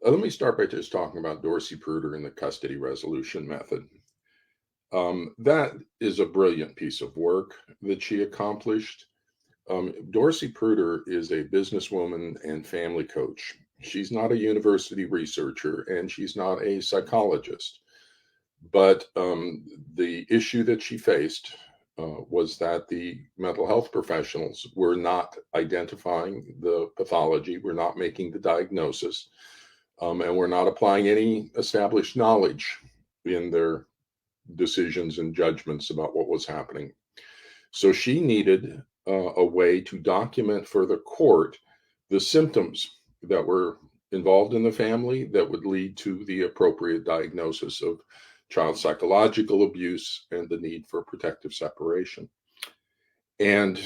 Let me start by just talking about Dorsey-Pruder and the custody resolution method. That is a brilliant piece of work that she accomplished. Dorsey-Pruder is a businesswoman and family coach. She's not a university researcher and she's not a psychologist. But the issue that she faced was that the mental health professionals were not identifying the pathology, were not making the diagnosis, and were not applying any established knowledge in their decisions and judgments about what was happening. So she needed a way to document for the court the symptoms that were involved in the family that would lead to the appropriate diagnosis of child psychological abuse and the need for protective separation. And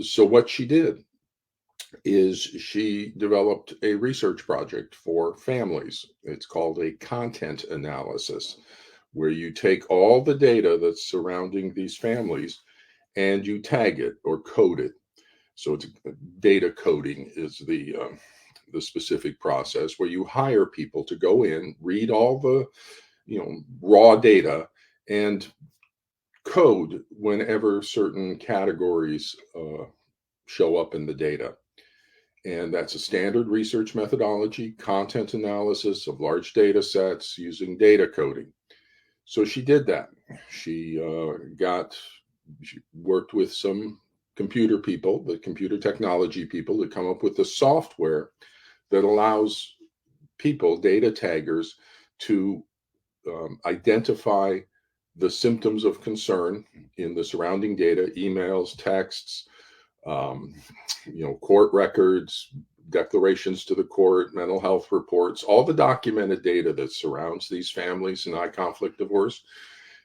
so what she did is she developed a research project for families. It's called a content analysis, where you take all the data that's surrounding these families and you tag it or code it. So it's data coding is the specific process where you hire people to go in, read all the raw data, and code whenever certain categories show up in the data. And that's a standard research methodology, content analysis of large data sets using data coding. So she did that. She worked with some computer people, the computer technology people, to come up with the software that allows people, data taggers, to identify the symptoms of concern in the surrounding data, emails, texts, court records, declarations to the court, mental health reports, all the documented data that surrounds these families in high conflict divorce.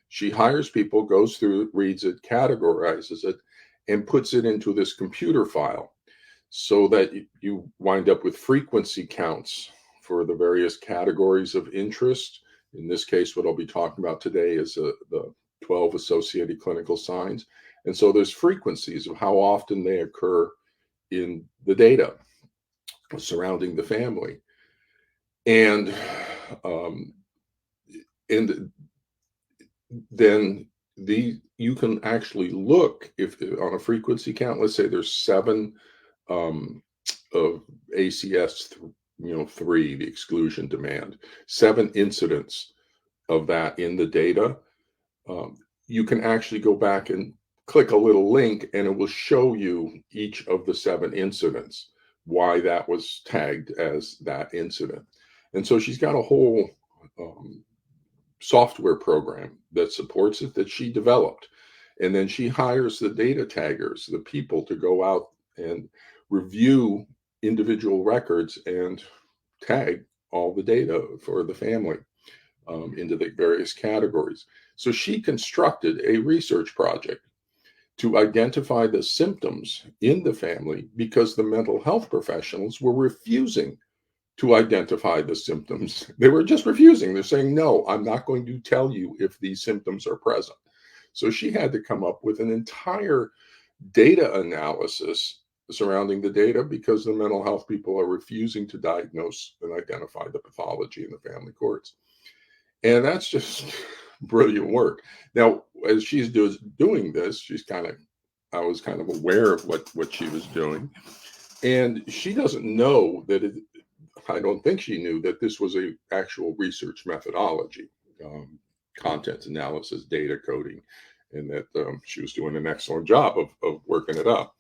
She hires people, goes through it, reads it, categorizes it, and puts it into this computer file so that you wind up with frequency counts for the various categories of interest. In this case, what I'll be talking about today is the 12 associated clinical signs. And so there's frequencies of how often they occur in the data surrounding the family. And then you can actually look if on a frequency count, let's say there's 7 of ACS 3, the exclusion demand, 7 incidents of that in the data. You can actually go back and click a little link and it will show you each of the 7 incidents, why that was tagged as that incident. And so she's got a whole software program that supports it that she developed. And then she hires the data taggers, the people, to go out and review individual records and tag all the data for the family into the various categories. So she constructed a research project to identify the symptoms in the family because the mental health professionals were refusing to identify the symptoms. They were just refusing. They're saying, no, I'm not going to tell you if these symptoms are present. So she had to come up with an entire data analysis surrounding the data because the mental health people are refusing to diagnose and identify the pathology in the family courts. And that's just brilliant work. Now, as she's doing this, I was kind of aware of what she was doing. And she doesn't know that I don't think she knew that this was a actual research methodology, content analysis, data coding, and that she was doing an excellent job of working it up.